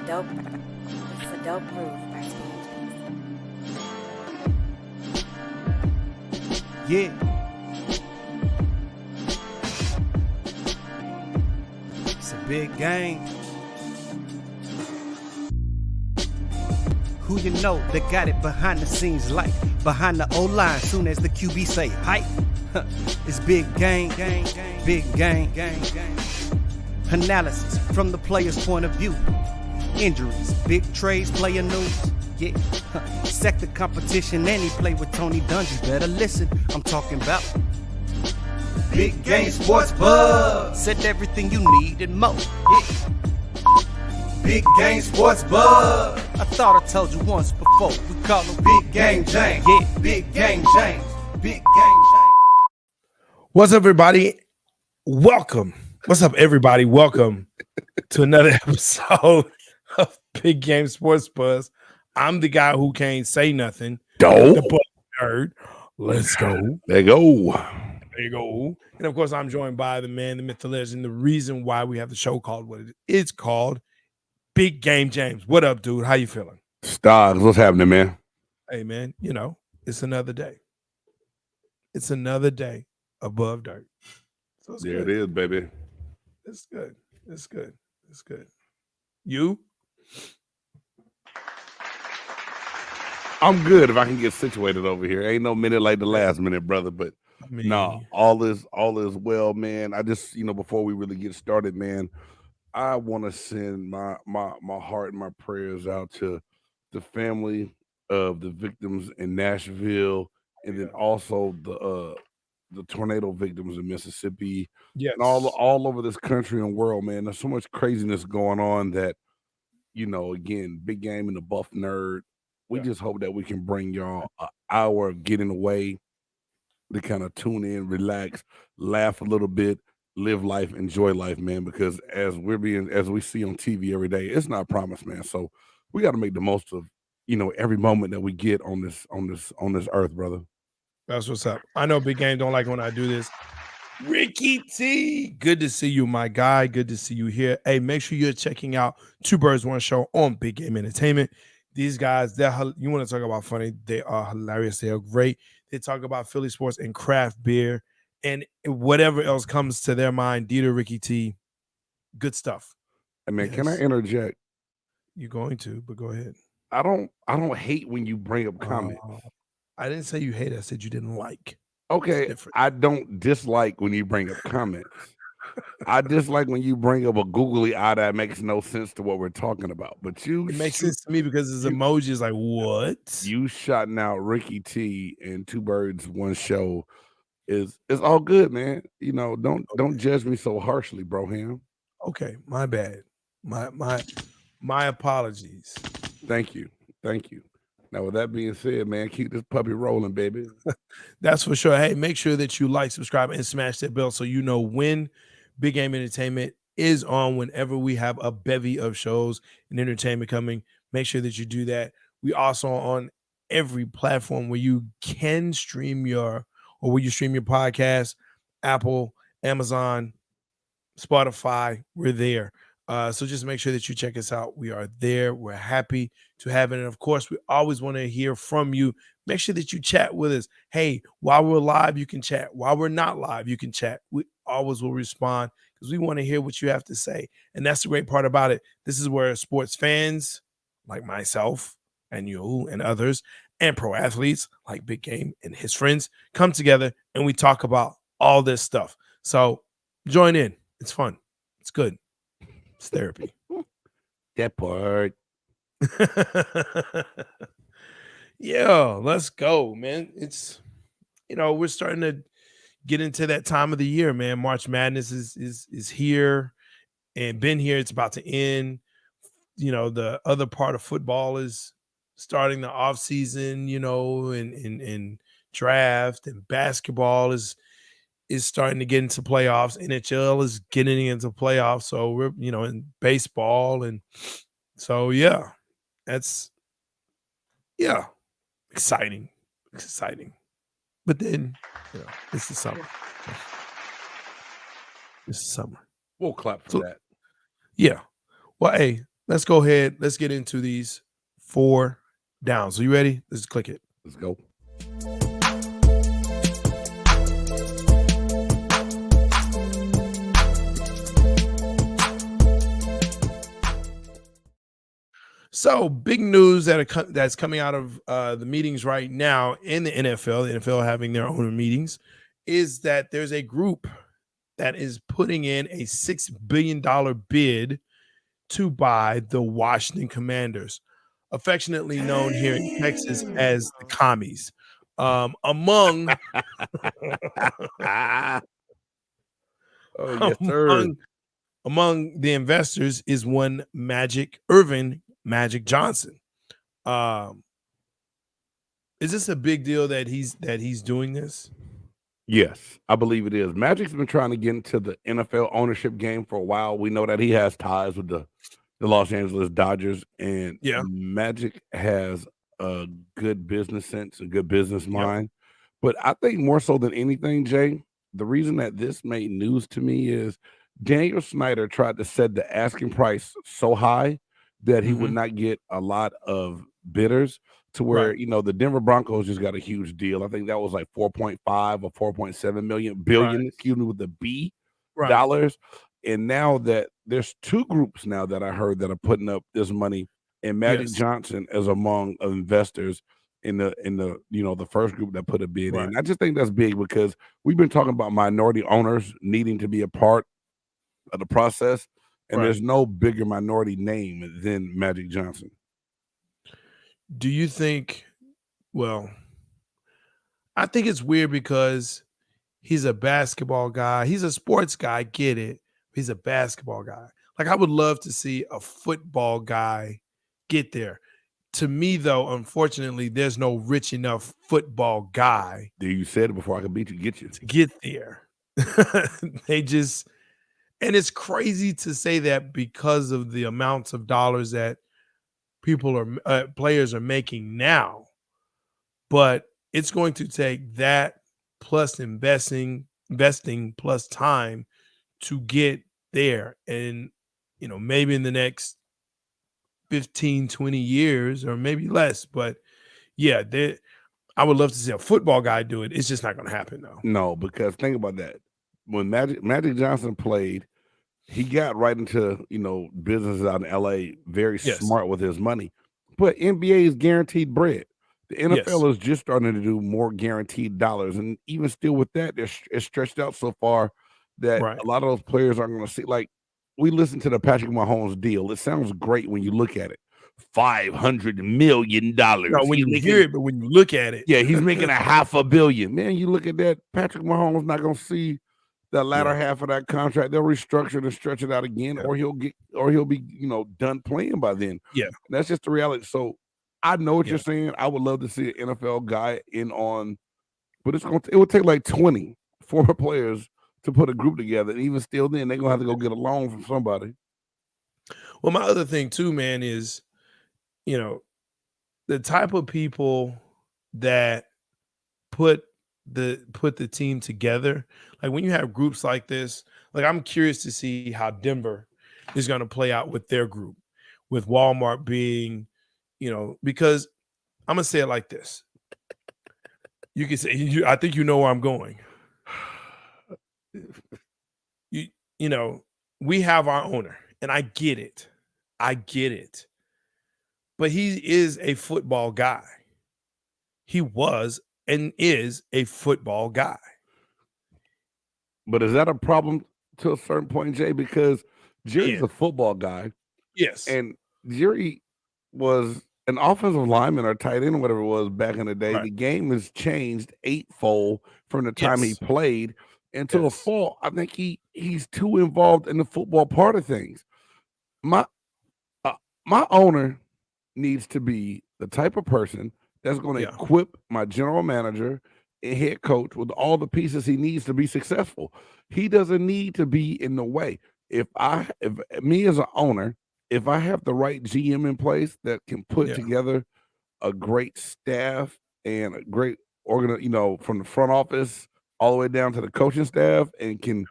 a dope groove by Steve. Yeah. It's a big game. Who you know that got it behind the scenes like behind the O-line soon as the QB say hype. It's big game, big game. Analysis from the player's point of view. Injuries, big trades, player news. Yeah, sector competition, and he play with Tony Dungy. Better listen, I'm talking about Big Game Sports Buzz. Said everything you need and more. Yeah. Big Game Sports Buzz. I thought I told you once before. We call him Big Game James. Yeah, Big Game James. Big Game James. What's up, everybody? Welcome. What's up, everybody? Welcome to another episode of Big Game Sports Buzz. I'm the guy who can't say nothing. The book nerd. Let's go. There you go. There you go. And of course, I'm joined by the man, the myth, the legend, the reason why we have the show called what it is called, Big Game James. What up, dude? How you feeling? Stars, what's happening, man? Hey, man, you know, it's another day. It's another day above dirt. So it's There good. it is, baby. It's good. It's good. It's good. You? I'm good if I can get situated over here. Ain't no minute like the last minute, brother. But I mean, no, all is well, man. I just, before we really get started, man, I want to send my heart and my prayers out to the family of the victims in Nashville, and then also the tornado victims in Mississippi, yes. and all over this country and world, man. There's so much craziness going on that, again, Big Game and the Buff Nerd. We just hope that we can bring y'all an hour of getting away to kind of tune in, relax, laugh a little bit, live life, enjoy life, man. Because as we see on TV every day, it's not promised, man. So we got to make the most of every moment that we get on this earth, brother. That's what's up. I know Big Game don't like when I do this. Ricky T, good to see you, my guy. Good to see you here. Hey, make sure you're checking out Two Birds One Show on Big Game Entertainment. These guys, you want to talk about funny? They are hilarious. They are great. They talk about Philly sports and craft beer and whatever else comes to their mind. Dieter, Ricky T, good stuff. I mean, Can I interject? You're going to, but go ahead. I don't hate when you bring up comments. I didn't say you hate. I said you didn't like. Okay, I don't dislike when you bring up comments. I dislike when you bring up a googly eye that makes no sense to what we're talking about. But it makes sense to me because his emoji is like, what? You shouting out Ricky T and Two Birds One Show is all good, man. Don't judge me so harshly, bro. Ham. Okay, my bad. My apologies. Thank you. Now, with that being said, man, keep this puppy rolling, baby. That's for sure. Hey, make sure that you like, subscribe, and smash that bell so you know when Big Game Entertainment is on, whenever we have a bevy of shows and entertainment coming. Make sure that you do that. We also on every platform where you can stream your podcast, Apple, Amazon, Spotify. We're there. So just make sure that you check us out. We are there. We're happy to have it. And of course, we always want to hear from you. Make sure that you chat with us. Hey, while we're live, you can chat. While we're not live, you can chat. We always will respond because we want to hear what you have to say. And that's the great part about it. This is where sports fans like myself and you and others and pro athletes like Big Game and his friends come together and we talk about all this stuff. So join in. It's fun. It's good. It's therapy. That part. Yeah, let's go, man. It's we're starting to get into that time of the year, man. March Madness is here and been here. It's about to end. The other part of football is starting the off season, and draft, and basketball is starting to get into playoffs. NHL is getting into playoffs. So we're, in baseball. And so, yeah, that's, exciting. But then, it's the summer. It's the summer. We'll clap for that. Yeah. Well, hey, let's go ahead. Let's get into these 4 downs. Are you ready? Let's click it. Let's go. So big news that's coming out of the meetings right now in the NFL having their own meetings, is that there's a group that is putting in a $6 billion bid to buy the Washington Commanders, affectionately known here in Texas as the Commies. Among Oh, yes, sir. among the investors is one Irvin Magic Johnson. Is this a big deal that he's doing this? Yes, I believe it is. Magic's been trying to get into the NFL ownership game for a while. We know that he has ties with the Los Angeles Dodgers, and Yeah. Magic has a good business sense, a good business mind. But I think more so than anything, Jay, the reason that this made news to me is Daniel Snyder tried to set the asking price so high that he would not get a lot of bidders, to where, Right. you know, the Denver Broncos just got a huge deal. I think that was like 4.5 or 4.7 billion, excuse me, with the B Right. dollars. And now that there's 2 groups now that I heard that are putting up this money, and Magic Yes. Johnson is among investors in the you know, the first group that put a bid Right. in. I just think that's big because we've been talking about minority owners needing to be a part of the process, and Right. there's no bigger minority name than Magic Johnson. Do you think, well, I think it's weird because he's a basketball guy. He's a sports guy, I get it. He's a basketball guy. Like, I would love to see a football guy get there. To me, though, unfortunately, there's no rich enough football guy You said it before I could beat you, get you. to get there. They just, and it's crazy to say that because of the amounts of dollars that players are making now. But it's going to take that plus investing plus time to get there. And, you know, maybe in the next 15, 20 years or maybe less. But yeah, I would love to see a football guy do it. It's just not going to happen, though. No, because think about that. When Magic Johnson played, he got right into, you know, businesses out in LA, very smart with his money. But NBA is guaranteed bread. The NFL is just starting to do more guaranteed dollars. And even still with that, it's stretched out so far that a lot of those players aren't going to see. Like, we listen to the Patrick Mahomes deal. It sounds great when you look at it. $500 million. No, when you hear it, but when you look at it. Yeah, he's making $500 million. Man, you look at that, Patrick Mahomes not going to see the latter half of that contract. They'll restructure it and stretch it out again, or he'll be, you know, done playing by then. Yeah. And that's just the reality. So I know what you're saying. I would love to see an NFL guy in on, but it would take like 20 former players to put a group together. And even still then, they're gonna have to go get a loan from somebody. Well, my other thing too, man, is, you know, the type of people that put the team together. Like, when you have groups like this, like, I'm curious to see how Denver is going to play out with their group, with Walmart being, you know, because I'm gonna say it like this. You can say, I think you know where I'm going. You know, we have our owner, and I get it. But he is a football guy. He was and is a football guy. But is that a problem to a certain point, Jay? Because Jerry's a football guy. Yes. And Jerry was an offensive lineman or tight end, whatever it was back in the day. The game has changed eightfold from the time he played until the fall. I think he's too involved in the football part of things. My owner needs to be the type of person that's going to equip my general manager and head coach with all the pieces he needs to be successful. He doesn't need to be in the way. If me as an owner, if I have the right GM in place that can put together a great staff and a great you know, from the front office all the way down to the coaching staff, and can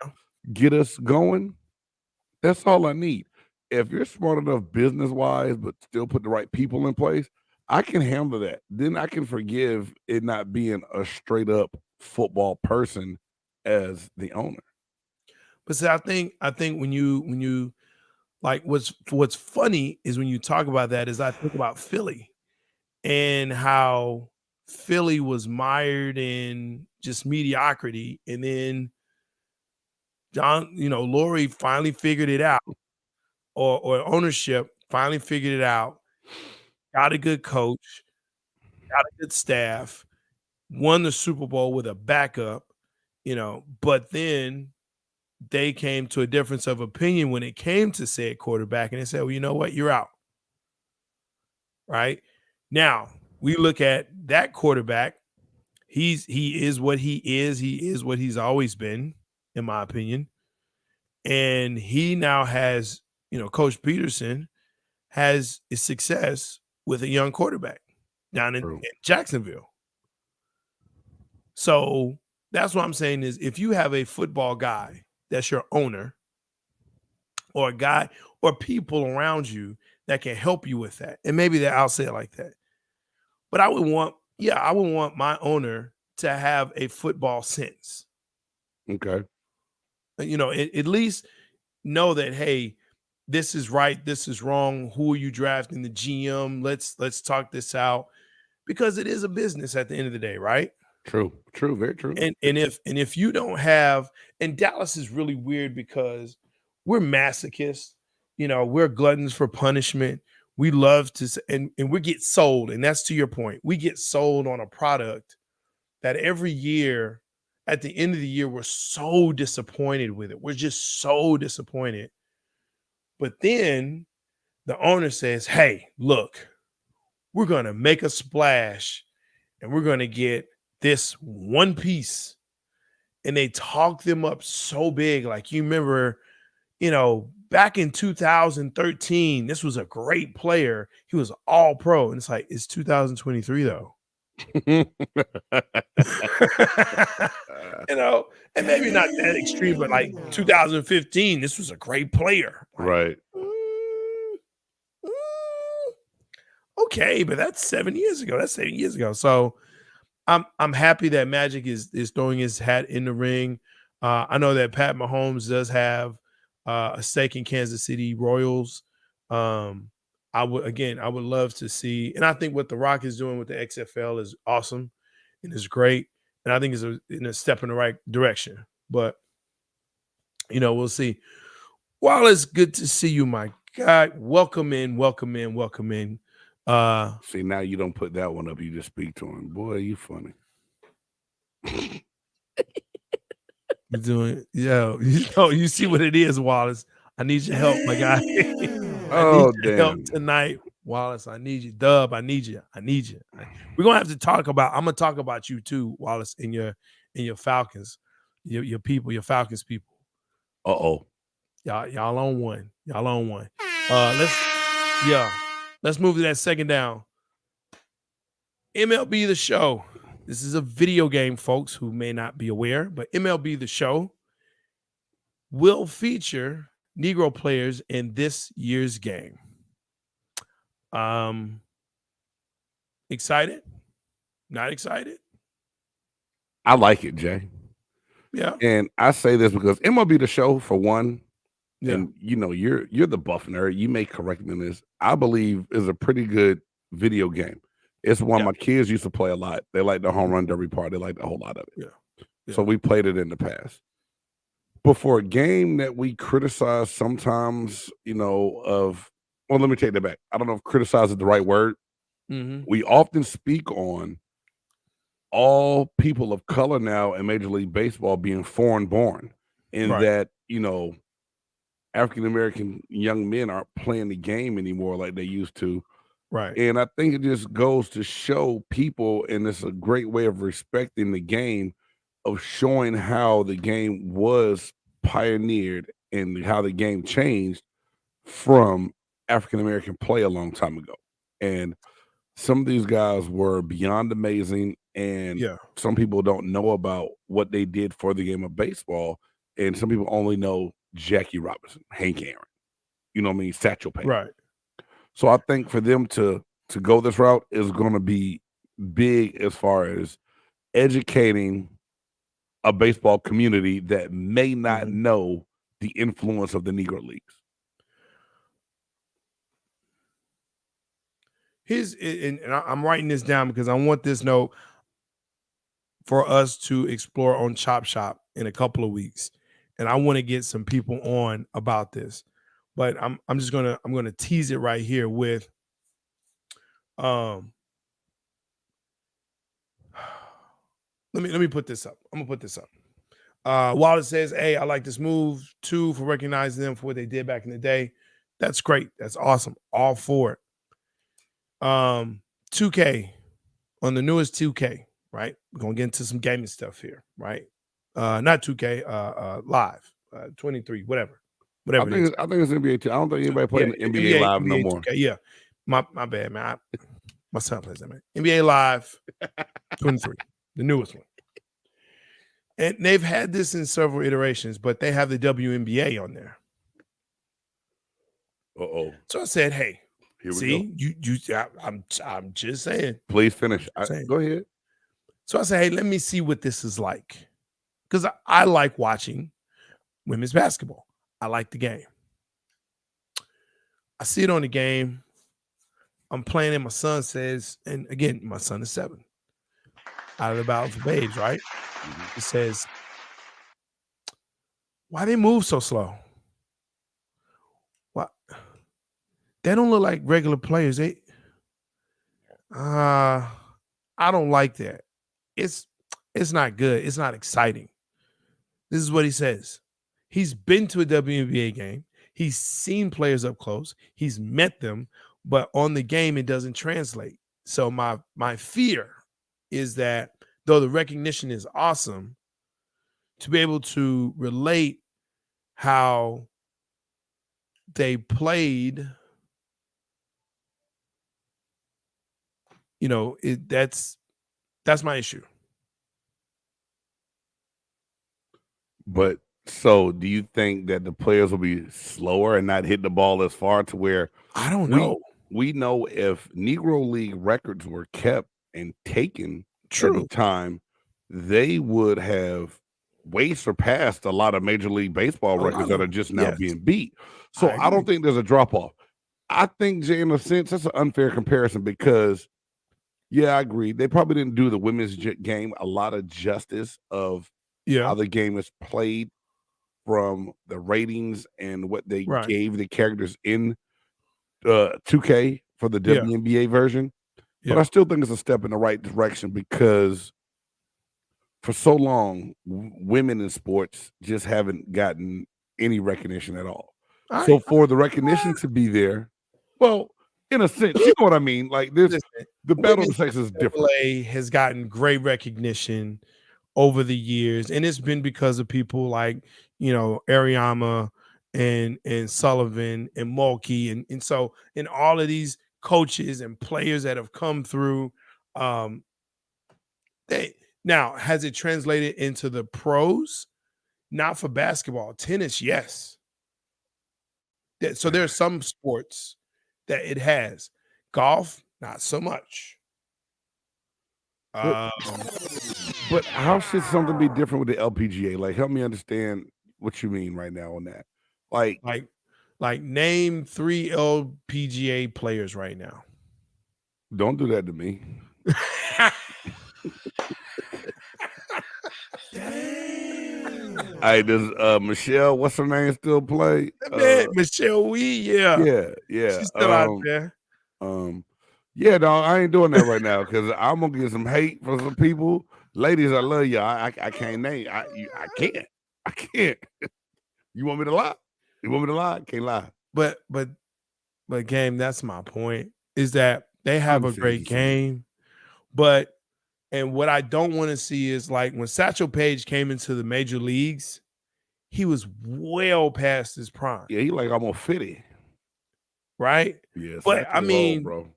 get us going, that's all I need. if you're smart enough business wise, but still put the right people in place, I can handle that. Then I can forgive it not being a straight up football person as the owner. But see, I think when you like what's funny is when you talk about that is I think about Philly and how Philly was mired in just mediocrity, and then Lori finally figured it out, or ownership finally figured it out, got a good coach, got a good staff, won the Super Bowl with a backup, but then they came to a difference of opinion when it came to said quarterback, and they said, well, you know what, you're out. Right? Now, we look at that quarterback. He is what he is. He is what he's always been, in my opinion. And he now has, Coach Peterson has his success with a young quarterback down in Jacksonville. So that's what I'm saying is if you have a football guy that's your owner, or a guy or people around you that can help you with that, and maybe that I'll say it like that. But I would want my owner to have a football sense. Okay. At least know that, hey, this is right, this is wrong. Who are you drafting? The GM? Let's talk this out, because it is a business at the end of the day, right? True, very true. And if you don't have, and Dallas is really weird because we're masochists, we're gluttons for punishment. We love to, and we get sold, and that's to your point. We get sold on a product that every year, at the end of the year, we're so disappointed with it. We're just so disappointed. But then the owner says, hey, look, we're going to make a splash and we're going to get this one piece. And they talk them up so big. Like, you remember, back in 2013, this was a great player. He was all pro. And it's like, it's 2023 though. And maybe not that extreme, but like 2015, this was a great player. Like, right. Okay, but that's 7 years ago. That's 8 years ago. So I'm happy that Magic is throwing his hat in the ring. I know that Pat Mahomes does have a stake in Kansas City Royals. I would love to see, and I think what The Rock is doing with the XFL is awesome and is great. And I think it's a step in the right direction. But, we'll see. Wallace, good to see you, my guy. Welcome in. See, now you don't put that one up. You just speak to him. Boy, you funny. You're doing, you see what it is, Wallace. I need your help, my guy. I need your help tonight, Wallace. I need you. Dub, I need you. We're gonna have to talk about. I'm gonna talk about you too, Wallace, and your Falcons, your people, your Falcons people. Uh-oh. Y'all on one. Let's move to that second down. MLB The Show. This is a video game, folks who may not be aware, but MLB The Show will feature Negro players in this year's game. Excited? Not excited? I like it, Jay. Yeah. And I say this because MLB The Show, for one, and you're the buff nerd. You may correct me on this. I believe is a pretty good video game. It's one my kids used to play a lot. They like the home run derby part. They like a whole lot of it. Yeah. So we played it in the past. But for a game that we criticize sometimes, let me take that back. I don't know if criticize is the right word. Mm-hmm. We often speak on all people of color now in Major League Baseball being foreign born, and that, African-American young men aren't playing the game anymore like they used to. Right. And I think it just goes to show people, and it's a great way of respecting the game, of showing how the game was pioneered and how the game changed from African-American play a long time ago. And some of these guys were beyond amazing, and some people don't know about what they did for the game of baseball, and some people only know Jackie Robinson, Hank Aaron, satchel pay. Right. So I think for them to go this route is going to be big as far as educating a baseball community that may not know the influence of the Negro Leagues. And I'm writing this down because I want this note for us to explore on Chop Shop in a couple of weeks, and I want to get some people on about this. But I'm gonna tease it right here with let me put this up. I'm gonna put this up. While it says, "Hey, I like this move too for recognizing them for what they did back in the day." That's great. That's awesome. All for it. 2K on the newest 2K, right? We're gonna get into some gaming stuff here, right? Not 2K, live, 23, whatever. I think it's NBA too. I don't think anybody playing NBA Live no more. 2K, yeah. My bad, man. My son plays that, man. NBA Live 23, the newest one. And they've had this in several iterations, but they have the WNBA on there. Uh-oh. So I said, hey, Here we see, I'm just saying. Please finish. Go ahead. So I said, hey, let me see what this is like. Because I like watching women's basketball. I like the game. I see it on the game. I'm playing it. My son says, and again, my son is 7. Out of the Battle for Babes, right? He says, why they move so slow? What? They don't look like regular players. I don't like that. It's not good. It's not exciting. This is what he says. He's been to a WNBA game. He's seen players up close. He's met them, but on the game, it doesn't translate. So my fear is that though the recognition is awesome, to be able to relate how they played, that's my issue. But so do you think that the players will be slower and not hit the ball as far to where I don't know. We know if Negro League records were kept and taken at the time, they would have way surpassed a lot of Major League Baseball records that are just now being beat. So I don't think there's a drop off. I think, Jay, in a sense, that's an unfair comparison because, yeah, I agree. They probably didn't do the women's game a lot of justice of how the game is played from the ratings and what they gave the characters in 2K for the WNBA version. But I still think it's a step in the right direction because for so long, women in sports just haven't gotten any recognition at all. So for the recognition to be there, well, in a sense, you know what I mean? Like this, the battle of the sexes is different. Has gotten great recognition over the years, and it's been because of people like Ariama and Sullivan and Mulkey and so and all of these coaches and players that have come through. Now, has it translated into the pros? Not for basketball. Tennis, yes. So there are some sports that it has. Golf, not so much. But how should something be different with the LPGA? Like, help me understand what you mean right now on that. Like name 3 LPGA players right now. Don't do that to me. Hey, does Michelle, what's her name, still play? Michelle Wee, yeah. She's still out there. Yeah, dog, I ain't doing that right now because I'm gonna get some hate from some people. Ladies, I love you. I can't name. I can't. You want me to lie? Can't lie. But game, that's my point. Is that they have a great game, and what I don't want to see is like when Satchel Paige came into the major leagues, he was well past his prime. Yeah, he like almost 50. Right? Yeah, but I mean, bro.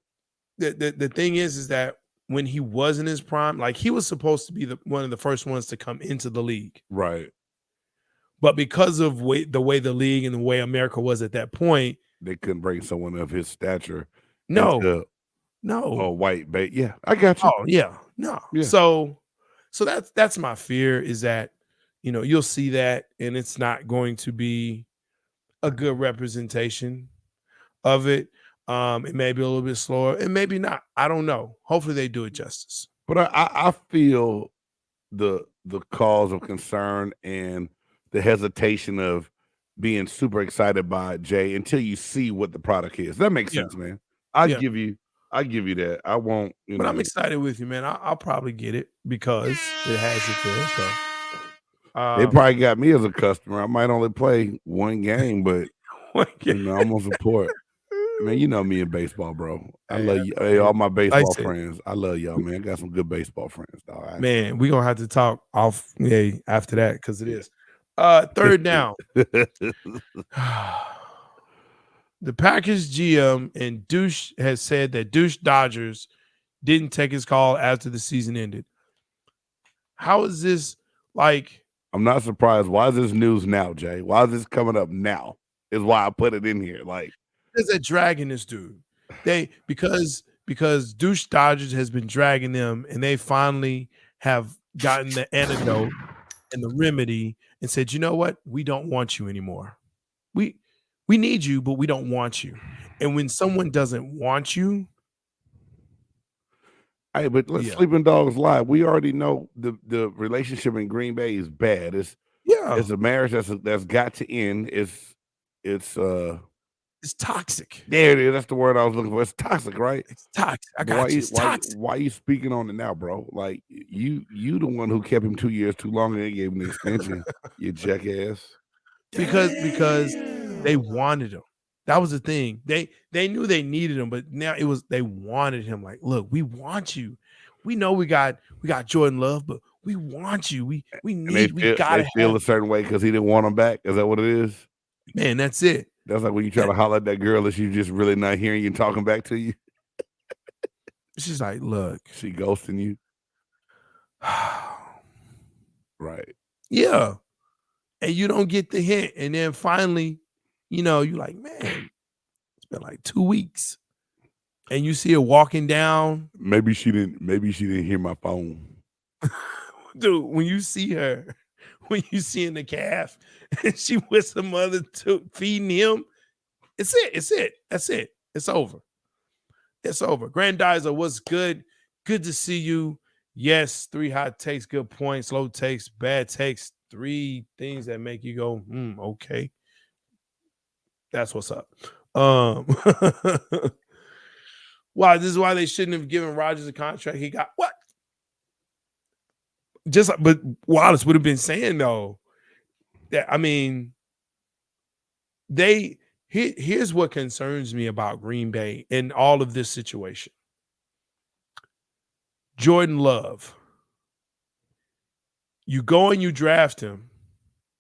The thing is that when he was in his prime, like he was supposed to be one of the first ones to come into the league. Right. But because of the way the league and the way America was at that point, they couldn't bring someone of his stature No, into no. a white bait. Yeah, I got you. Oh, yeah, no. Yeah. So that's my fear is that, you'll see that and it's not going to be a good representation of it. It may be a little bit slower, and maybe not. I don't know. Hopefully they do it justice. But I feel the cause of concern and the hesitation of being super excited by it, Jay, until you see what the product is. That makes Yeah. sense, man. I Yeah. give you that. I won't, But I'm excited with you, man. I'll probably get it because it has it there. So they probably got me as a customer. I might only play one game, but I'm gonna support. Man, you know me in baseball, bro. I love you. Hey, all my baseball friends. I love y'all, man. I got some good baseball friends, dog. Man, we're gonna have to talk off after that because it is. Third down. The Packers GM and Douche has said that Douche Dodgers didn't take his call after the season ended. How is this like? I'm not surprised. Why is this news now, Jay? Why is this coming up now? Is why I put it in here. Like, because they're dragging this dude. Because Douche Dodgers has been dragging them, and they finally have gotten the antidote and the remedy and said, you know what? We don't want you anymore. We need you, but we don't want you. And when someone doesn't want you, hey, but Sleeping Dogs Live. We already know the relationship in Green Bay is bad. It's a marriage that's got to end. It's toxic. There it is. That's the word I was looking for. It's toxic, right? It's toxic. I got you. It's toxic. Why are you speaking on it now, bro? Like you the one who kept him 2 years too long and they gave him the extension. You jackass. Because they wanted him. That was the thing. They knew they needed him, but now they wanted him. Like, look, we want you. We know we got Jordan Love, but we want you. We feel a certain way because he didn't want him back. Is that what it is? Man, that's it. That's like when you try to holler at that girl and she's just really not hearing you and talking back to you. She's like, look. She ghosting you. Right. Yeah. And you don't get the hint. And then finally, you're like, man, it's been like 2 weeks. And you see her walking down. Maybe she didn't hear my phone. Dude, when you see her, when you see in the calf and she with some other feeding him, it's it. That's it. It's over. It's over. Grandizer, what's good? Good to see you. Yes, 3 hot takes, good points, low takes, bad takes, 3 things that make you go, okay. That's what's up. Wow, this is why they shouldn't have given Rodgers a contract. He got what? But Wallace would have been saying though that here's what concerns me about Green Bay in all of this situation. Jordan Love. You go and you draft him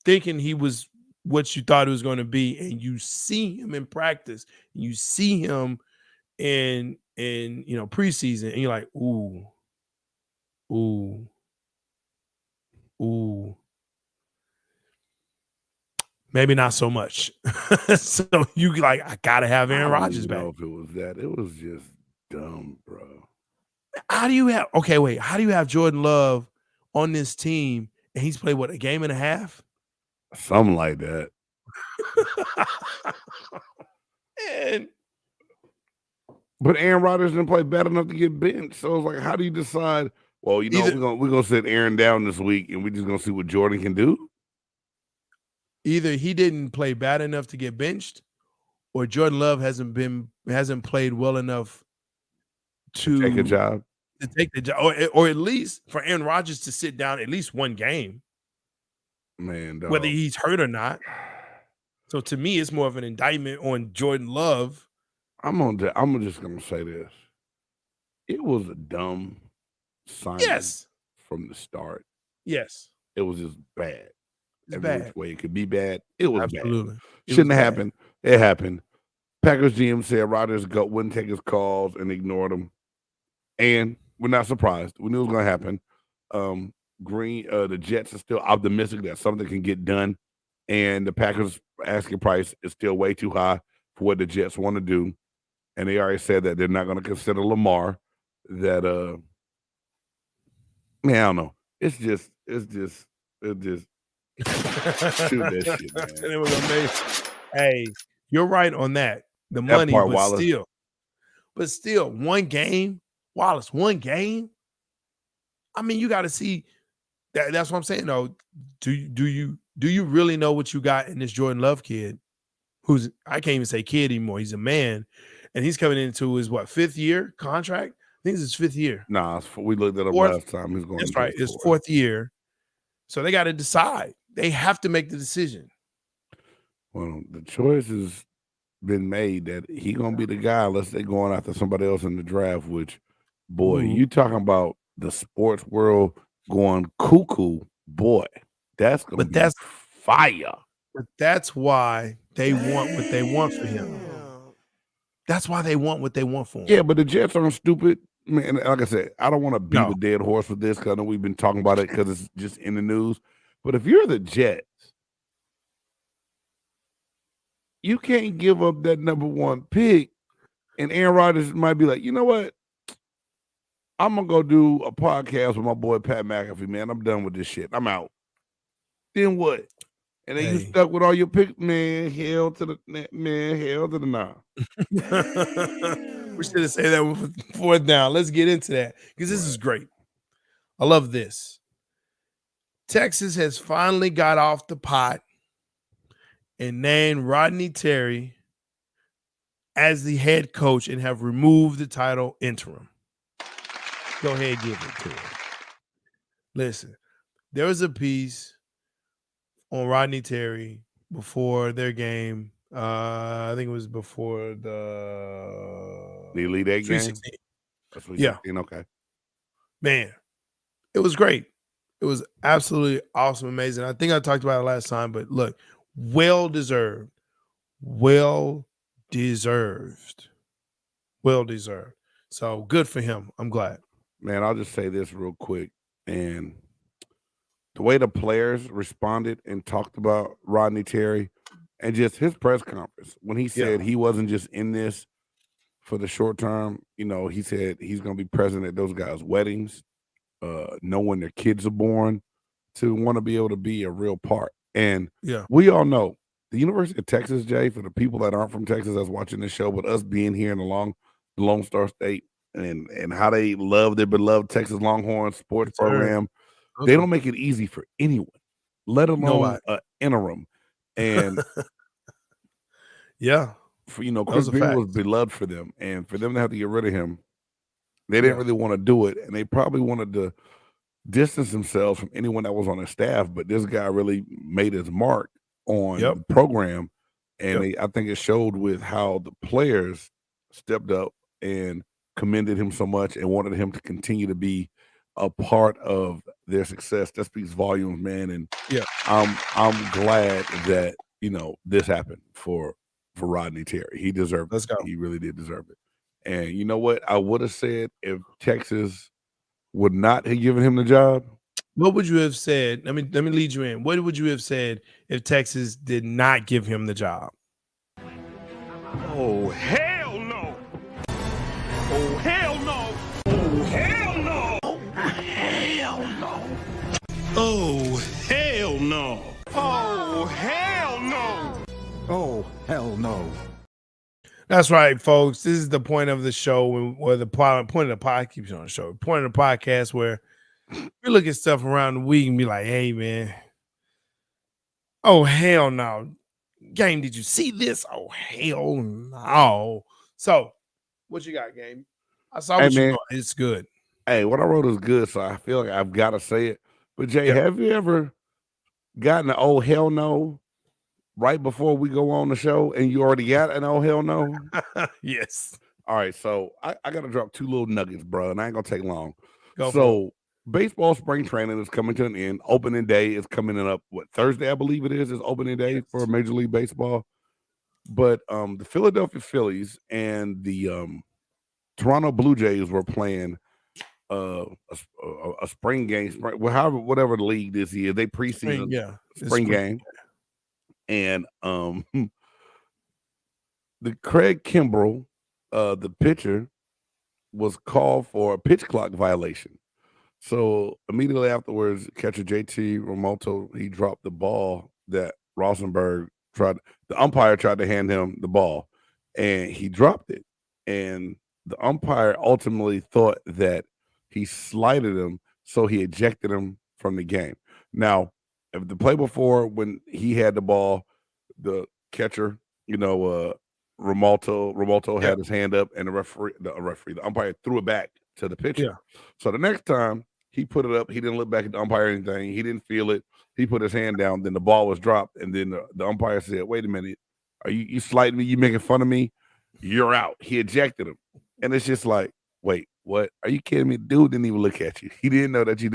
thinking he was what you thought it was going to be, and you see him in practice, and you see him in preseason, and you're like, ooh. Maybe not so much. So you like, I gotta have Aaron Rodgers back. I don't know if it was that. It was just dumb, bro. How do you have Jordan Love on this team and he's played a game and a half? Something like that. But Aaron Rodgers didn't play bad enough to get benched. So it's like, how do you decide? Well, we're gonna sit Aaron down this week and we're just gonna see what Jordan can do. Either he didn't play bad enough to get benched, or Jordan Love hasn't played well enough to take a job. To take the job, or at least for Aaron Rodgers to sit down at least one game. Man, dog. Whether he's hurt or not. So to me, it's more of an indictment on Jordan Love. I'm just gonna say this. It was a dumb sign from the start. Yes. It was just bad. It's bad. Which way it could be bad. It was absolutely bad. Shouldn't have happened. It happened. Packers GM said Rodgers wouldn't take his calls and ignored them. And we're not surprised. We knew it was gonna happen. The Jets are still optimistic that something can get done. And the Packers asking price is still way too high for what the Jets want to do. And they already said that they're not going to consider Lamar. That man, I don't know. It's just shoot that shit, man. It was amazing. Hey, you're right on that. The That money, part, but Wallace. still, one game, Wallace, one game. I mean, you got to see that. That's what I'm saying. Though, do you really know what you got in this Jordan Love kid? Who's, I can't even say kid anymore. He's a man, and he's coming into his fifth year contract. I think it's his 5th year. Nah, we looked at him last time. He's going. That's right. It's 4th year. So they got to decide. They have to make the decision. Well, the choice has been made that he gonna be the guy unless they're going after somebody else in the draft. Which, boy, you talking about the sports world going cuckoo, boy, that's gonna be fire. But that's why they want what they want for him. That's why they want what they want for him. Yeah, but the Jets aren't stupid. Man, like I said, I don't want to beat a dead horse with this because I know we've been talking about it because it's just in the news. But if you're the Jets, you can't give up that number 1 pick. And Aaron Rodgers might be like, you know what? I'm going to go do a podcast with my boy Pat McAfee, man. I'm done with this shit. I'm out. Then what? And then you stuck with all your picks, man. Hell to the nah. We should have said that with 4th down. Let's get into that because this is great. I love this. Texas has finally got off the pot and named Rodney Terry as the head coach and have removed the title interim. Go ahead and give it to him. Listen, there was a piece on Rodney Terry before their game. I think it was before the Elite Eight game. That's what okay. Man, it was great. It was absolutely awesome, amazing. I think I talked about it last time, but look, well deserved. So good for him. I'm glad. Man, I'll just say this real quick. And the way the players responded and talked about Rodney Terry and just his press conference when he said he wasn't just in this for the short term, he said he's going to be present at those guys' weddings, know when their kids are born, to want to be able to be a real part. And we all know the University of Texas, Jay, for the people that aren't from Texas that's watching this show, but us being here in the Lone Star State and how they love their beloved Texas Longhorns sports program, they don't make it easy for anyone, let alone an interim. And Chris Beard was beloved for them, and for them to have to get rid of him, they didn't really want to do it, and they probably wanted to distance themselves from anyone that was on their staff. But this guy really made his mark on the program, and I think it showed with how the players stepped up and commended him so much and wanted him to continue to be a part of their success. That speaks volumes, man. And I'm glad that this happened for Rodney Terry. He deserved it. He really did deserve it. And you know what? I would have said if Texas would not have given him the job. What would you have said? Let me lead you in. What would you have said if Texas did not give him the job? Oh, hell no. Oh, hell no. Oh, hell no. Oh, hell no. Oh, hell no. Oh, hell no. Oh, hell no. That's right, folks. This is the point of the show, or the point of the podcast. Keeps on the show. Point of the podcast where we look at stuff around the week and be like, "Hey, man, oh hell no, Game, did you see this? Oh hell no." So, what you got, Game? I saw what you wrote. It's good. Hey, what I wrote is good, so I feel like I've got to say it. But Jay, have you ever gotten an oh hell no right before we go on the show, and you already got an oh hell no? Yes. All right, so I got to drop 2 little nuggets, bro, and I ain't gonna take long. So baseball spring training is coming to an end. Opening day is coming up. Thursday, I believe it is opening day for Major League Baseball. But the Philadelphia Phillies and the Toronto Blue Jays were playing a spring game, whatever the league this year. They preseason spring game. And the Craig Kimbrell, the pitcher, was called for a pitch clock violation. So immediately afterwards, catcher JT Remoto, he dropped the ball that Rosenberg the umpire tried to hand him the ball, and he dropped it. And the umpire ultimately thought that he slighted him, so he ejected him from the game. Now, if the play before, when he had the ball, the catcher, Romalto Yeah. had his hand up, and the umpire threw it back to the pitcher. Yeah. So the next time he put it up, he didn't look back at the umpire or anything. He didn't feel it. He put his hand down. Then the ball was dropped, and then the umpire said, "Wait a minute, are you slighting me? You making fun of me? You're out." He ejected him, and it's just like, wait, what? Are you kidding me? Dude didn't even look at you. He didn't know that you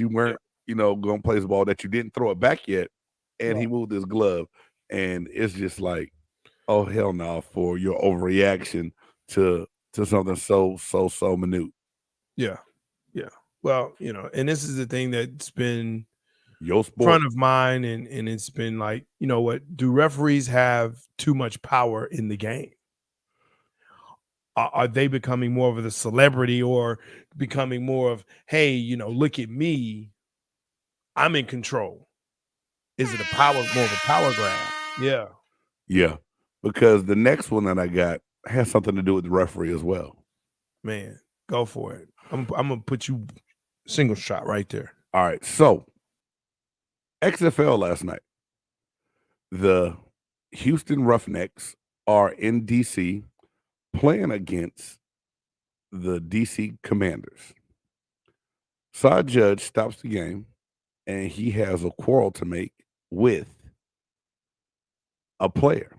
weren't, going to play the ball, that you didn't throw it back yet, and he moved his glove, and it's just like, oh hell no, for your overreaction to something so minute. Yeah. Yeah. Well, and this is the thing that's been Your sport. front of mind, and it's been like, what, do referees have too much power in the game? Are they becoming more of a celebrity, or becoming more of, hey, look at me, I'm in control? Is it more of a power grab? Yeah. Yeah. Because the next one that I got has something to do with the referee as well. Man, go for it. I'm gonna put you single shot right there. All right. So XFL last night, the Houston Roughnecks are in DC playing against the DC Commanders. Side judge stops the game, and he has a quarrel to make with a player.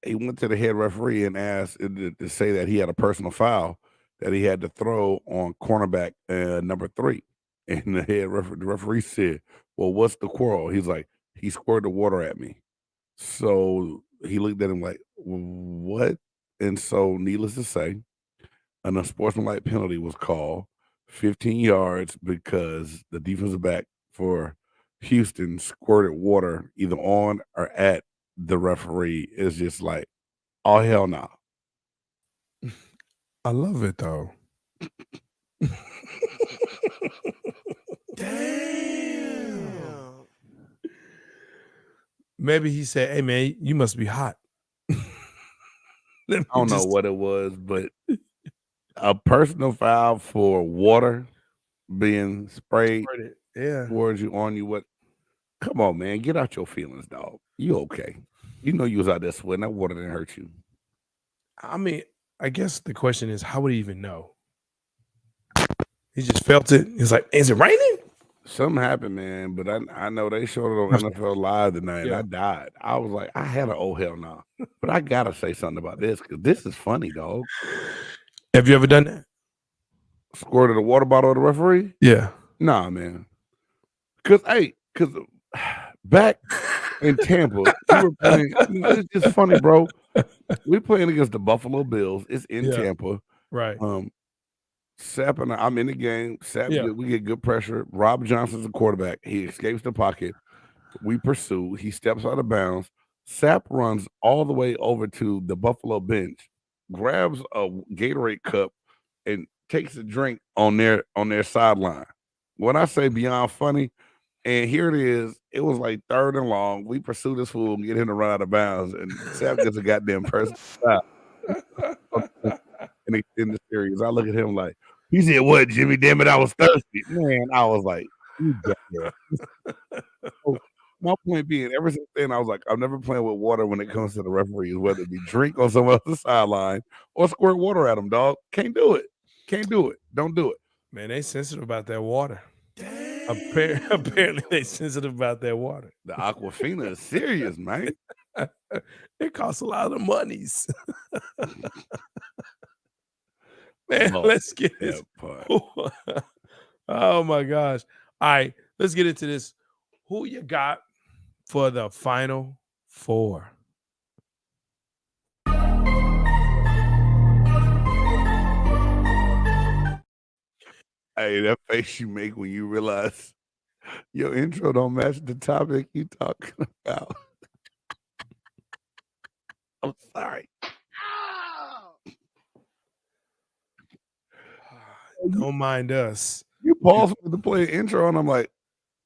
He went to the head referee and asked to say that he had a personal foul that he had to throw on cornerback number 3. And the referee said, "Well, what's the quarrel?" He's like, "He squirted water at me." So he looked at him like, "What?" And so, needless to say, an unsportsmanlike penalty was called, 15 yards, because the defensive back for Houston squirted water either on or at the referee. Is just like, oh hell no. I love it though. Damn. Maybe he said, "Hey man, you must be hot." I don't know what it was, but a personal foul for water being sprayed towards you, on you. What? Come on, man, get out your feelings, dog. You okay? You know you was out there sweating. That water didn't hurt you. I mean, I guess the question is, how would he even know? He just felt it. He's like, "Is it raining?" Something happened, man. But I know they showed it on NFL Live tonight. And I died. I was like, I had an oh hell no. But I gotta say something about this, because this is funny, dog. Have you ever done that? Squirted a water bottle at the referee? Yeah. Nah, man. Because back in Tampa, we were playing. It's just funny, bro. We're playing against the Buffalo Bills. It's in Tampa. Right. Sapp and I'm in the game. We get good pressure. Rob Johnson's the quarterback. He escapes the pocket. We pursue. He steps out of bounds. Sapp runs all the way over to the Buffalo bench, grabs a Gatorade cup, and takes a drink on their sideline. When I say beyond funny, and here it is, it was like 3rd and long. We pursue this fool and get him to run out of bounds, and Sapp gets a goddamn person stop. And extend the series. I look at him like, he said, "What, Jimmy? Damn it, I was thirsty." Man, I was like, you got that. So, my point being, ever since then, I was like, I'm never playing with water when it comes to the referees, whether it be drink on someone else's sideline or squirt water at them, dog. Can't do it. Can't do it. Don't do it. Man, they sensitive about that water. Apparently they sensitive about that water. The Aquafina is serious, man. It costs a lot of monies. Man, let's get this part. Oh my gosh. All right, let's get into this. Who you got for the Final Four? Hey, that face you make when you realize your intro don't match the topic you talking about. I'm sorry. Don't mind us. You paused me to play an intro, and I'm like,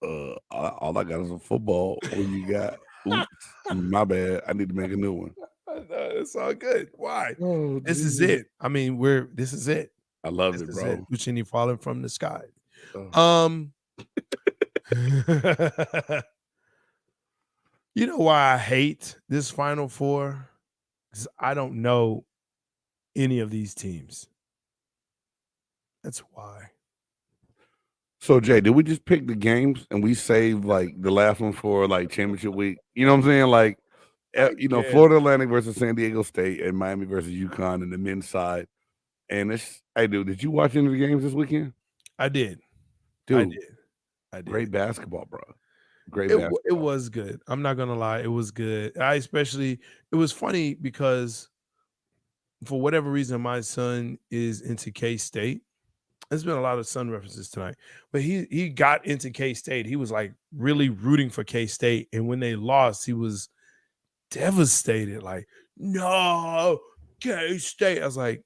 all I got is a football. What you got? Oops, my bad. I need to make a new one. No, it's all good. Why? Oh, This is geez. it. I mean, this is it. I love This it, is bro. it. Puccini falling from the sky. Oh. You know why I hate this Final Four? Because I don't know any of these teams. That's why. So Jay, did we just pick the games and we saved like the last one for like championship week? You know what I'm saying? Like, guess. Florida Atlantic versus San Diego State and Miami versus UConn in the men's side. And hey, dude, did you watch any of the games this weekend? I did. Dude, I did. Great basketball, bro. Great basketball. It was good. I'm not gonna lie, it was good. It was funny because for whatever reason, my son is into K-State. There's been a lot of Sun references tonight, but he got into K-State. He was like really rooting for K-State, and when they lost, he was devastated. Like, no, K-State. I was like,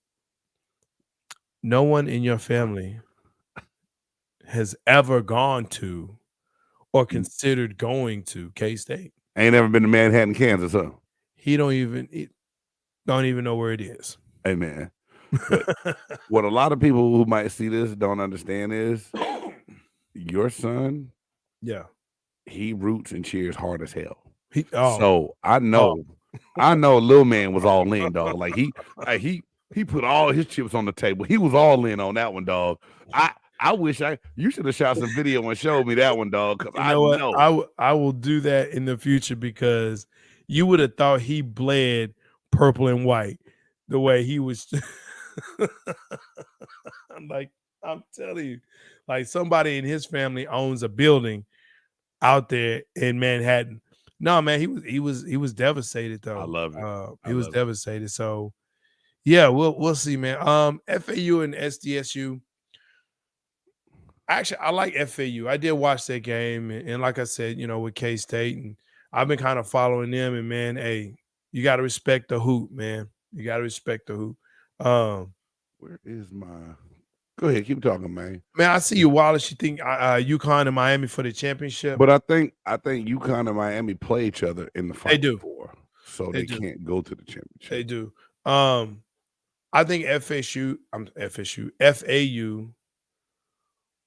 no one in your family has ever gone to or considered going to K-State. Ain't never been to Manhattan, Kansas, huh? He don't even know where it is. Hey, man. But what a lot of people who might see this don't understand is your son, he roots and cheers hard as hell. So I know Lil Man was all in, dog. Like he put all his chips on the table. He was all in on that one, dog. I wish you should have shot some video and showed me that one, dog. Because I will do that in the future because you would have thought he bled purple and white the way he was. I'm telling you, like somebody in his family owns a building out there in Manhattan. No, man, he was devastated though. I love it. He was devastated. So yeah, we'll see, man. FAU and SDSU. Actually, I like FAU. I did watch that game, and like I said, with K-State, and I've been kind of following them. And man, hey, you got to respect the hoop, man. You got to respect the hoop. Where is my? Go ahead, keep talking, man. Man, I see you, Wallace. You think UConn and Miami for the championship? But I think UConn and Miami play each other in the Final Four, so they can't go to the championship. They do. I think FAU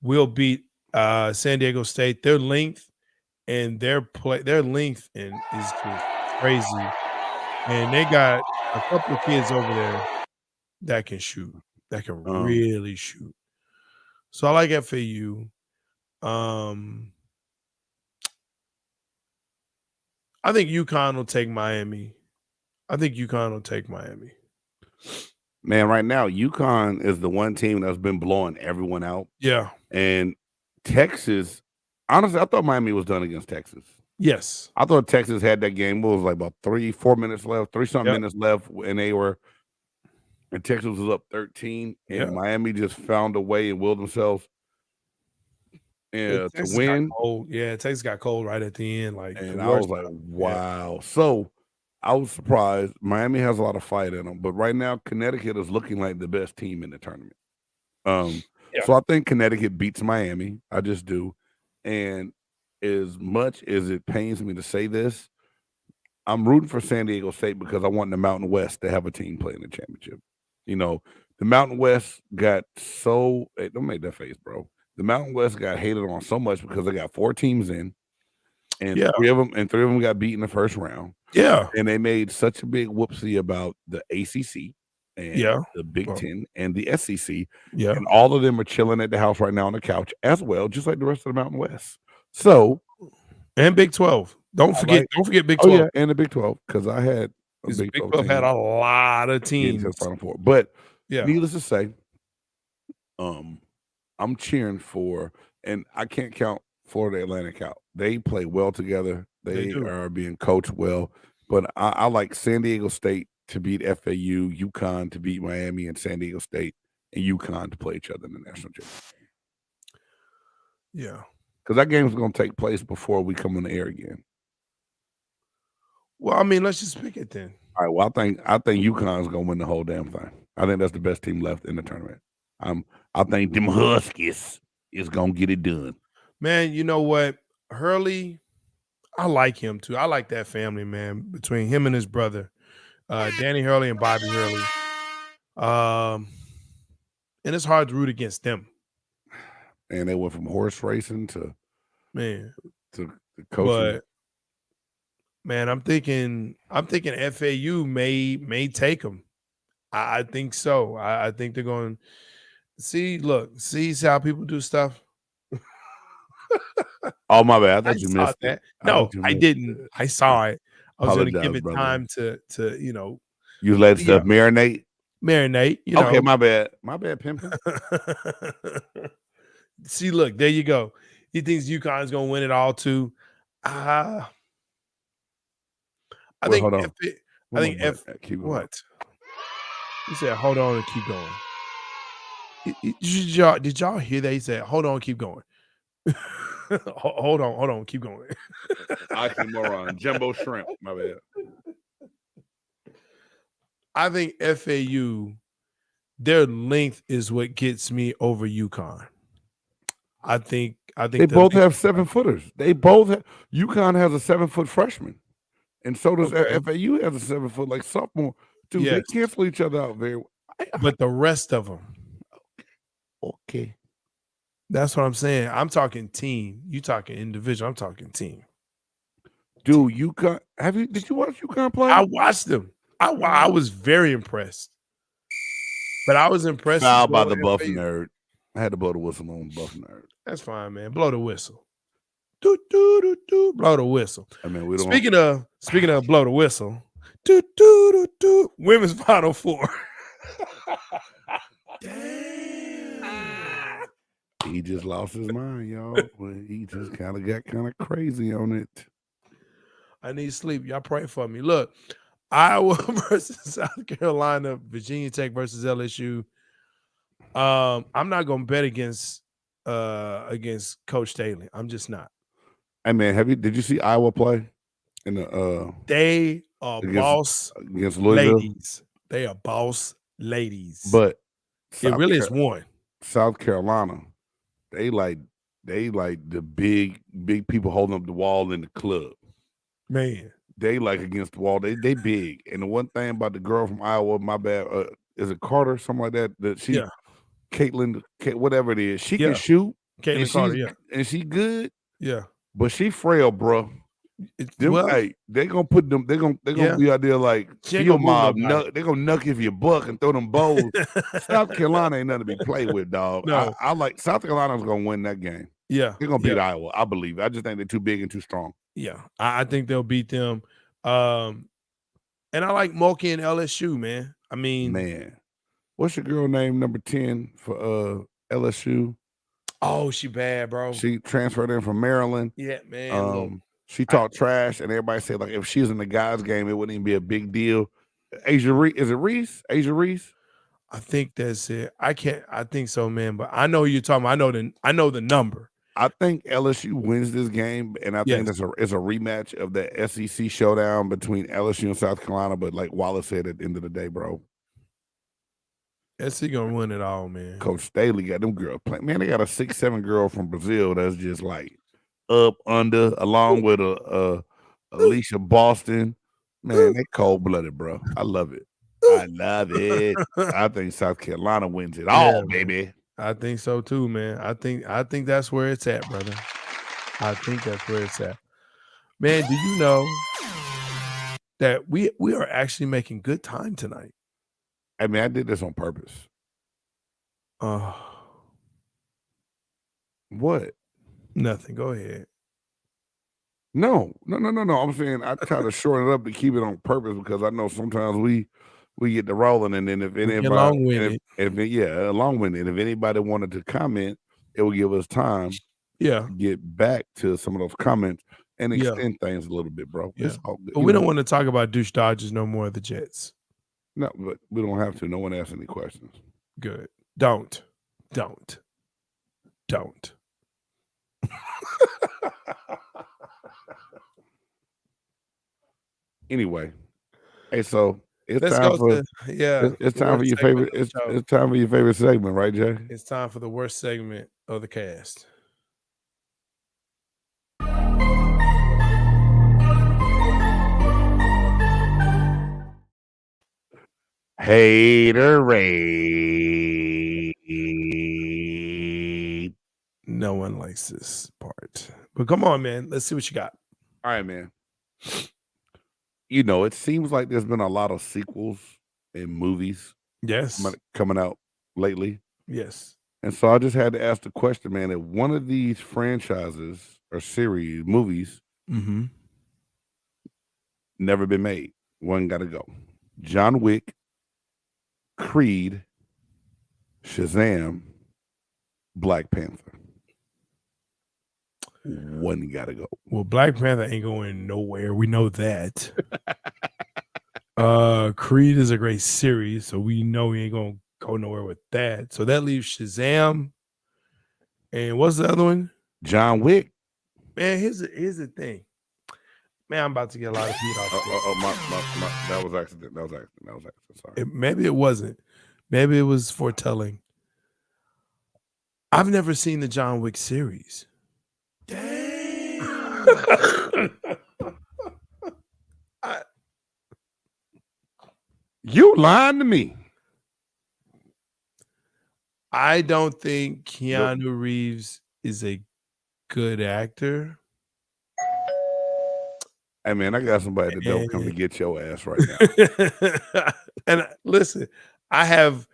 will beat San Diego State. Their length and their length is just crazy, and they got a couple of kids over there that can shoot, that can really shoot. So I like FAU. I think UConn will take Miami. Man, right now, UConn is the one team that's been blowing everyone out. Yeah. And Texas, honestly, I thought Miami was done against Texas. Yes. I thought Texas had that game. It was like about 3-4 minutes left, 3-something minutes left, and Texas was up 13, and Miami just found a way and willed themselves to win. Texas got cold right at the end. And I was like, wow. So I was surprised. Miami has a lot of fight in them, but right now Connecticut is looking like the best team in the tournament. So I think Connecticut beats Miami. I just do. And as much as it pains me to say this, I'm rooting for San Diego State because I want the Mountain West to have a team playing the championship. The Mountain West got don't make that face, bro. The Mountain West got hated on so much because they got 4 teams in, and three of them got beat in the first round. Yeah, and they made such a big whoopsie about the ACC and the Big Ten and the SEC. Yeah, and all of them are chilling at the house right now on the couch as well, just like the rest of the Mountain West. So, and Big 12. Don't forget Big 12. Oh yeah, and the Big 12 because I had Big 12 had a lot of teams. Final Four. But needless to say, I'm cheering for, and I can't count Florida Atlantic out. They play well together. They are being coached well. But I like San Diego State to beat FAU, UConn to beat Miami, and San Diego State and UConn to play each other in the national championship. Yeah. Because that game is going to take place before we come on the air again. Well, I mean, let's just pick it then. All right. Well, I think UConn's gonna win the whole damn thing. I think that's the best team left in the tournament. I think them Huskies is gonna get it done. Man, you know what? Hurley, I like him too. I like that family, man, between him and his brother, Danny Hurley and Bobby Hurley. And it's hard to root against them. And they went from horse racing to coaching. But man, I'm thinking FAU may take them. I think so. I think they're going to see how people do stuff. Oh, my bad. I thought you missed that. it. No, I didn't. I saw it. I was going to give it time to You let stuff marinate? Marinate, Okay, my bad. My bad, pimping. See, look, there you go. He thinks UConn's going to win it all too. I think hold on. keep going. What? He said, hold on and keep going. Did y'all hear that? He said, hold on, keep going. hold on, keep going. Oxymoron, jumbo shrimp. My bad. I think FAU, their length is what gets me over UConn. I think they both have 7-footers. They both have. UConn has a 7-foot freshman, and so does FAU has a 7-foot like sophomore. Dude, they cancel each other out very well. But the rest of them, okay, that's what I'm saying. I'm talking team. You talking individual. I'm talking team. Dude, UConn. Did you watch UConn play? I watched them. I was very impressed. But I was impressed. Foul by the buff nerd. I had to blow the whistle on buff nerd. That's fine, man. Blow the whistle. Do do do do. Blow the whistle. I mean, we don't. Speaking of blow the whistle. Do do do do. Women's Final Four. Damn. He just lost his mind, y'all. He just kind of got crazy on it. I need sleep. Y'all pray for me. Look, Iowa versus South Carolina, Virginia Tech versus LSU. I'm not gonna bet against Coach Staley. I'm just not. Hey man, did you see Iowa play? They are boss against Louisville. Ladies. They are boss ladies. But it really is one. South Carolina, they like the big people holding up the wall in the club. Man, they like against the wall. They big. And the one thing about the girl from Iowa, my bad, is it Carter, something like that? That she, Caitlin, whatever it is, she can shoot. Caitlin Carter, and she good. Yeah, but she frail, bro. They gonna put them. They gonna be out there like field mob. They gonna knuck if you buck and throw them bowls. South Carolina ain't nothing to be played with, dog. No. I like South Carolina's gonna win that game. Yeah, they're gonna beat Iowa. I believe. I just think they're too big and too strong. Yeah, I think they'll beat them. And I like Mulkey and LSU, man. I mean, man, what's your girl name? Number 10 for LSU. Oh, she bad, bro. She transferred in from Maryland. Yeah, man. She talked trash, and everybody said like if she was in the guys' game, it wouldn't even be a big deal. Asia Reese, is it Reese? Asia Reese? I think that's it. I think so, man. But I know who you're talking about. I know the number. I think LSU wins this game, and I think it's a rematch of the SEC showdown between LSU and South Carolina. But like Wallace said, at the end of the day, bro, SC gonna win it all, man. Coach Staley got them girls playing. Man, they got a 6'7" girl from Brazil that's just like up under, along with Alicia Boston. Man, they cold blooded, bro. I love it. I love it. I think South Carolina wins it all, baby. I think so too, man. I think that's where it's at, brother. I think that's where it's at. Man, do you know that we are actually making good time tonight? I mean, I did this on purpose. What? Nothing. Go ahead. No. I'm saying I try to shorten it up to keep it on purpose because I know sometimes we get the rolling, and then if anybody long-winded. Long-winded. If anybody wanted to comment, it will give us time to get back to some of those comments and extend things a little bit, bro. Yeah. It's all good. But we don't want to talk about douche Dodgers no more of the Jets. No, but we don't have to. No one asked any questions. Good. Don't. Anyway, hey, so it's Let's time go for to it's the time for worst your segment favorite. of the show. It's time for your favorite segment, right, Jay? It's time for the worst segment of the cast. Haterade. No one likes this part. But come on, man. Let's see what you got. All right, man. You know, it seems like there's been a lot of sequels and movies Yes. coming out lately. Yes. And so I just had to ask the question, man, if one of these franchises or series, movies, Mm-hmm. never been made, one got to go. John Wick, Creed, Shazam, Black Panther. One got to go. Well, Black Panther ain't going nowhere. We know that. Creed is a great series, so we know he ain't gonna go nowhere with that. So that leaves Shazam. And what's the other one? John Wick. Man, here's the thing. Man, I'm about to get a lot of heat off. That was accident. Sorry. Maybe it wasn't. Maybe it was foretelling. I've never seen the John Wick series. Dang. You lying to me. I don't think Keanu Reeves is a good actor. Hey man, I got somebody that don't come to get your ass right now. And listen, I have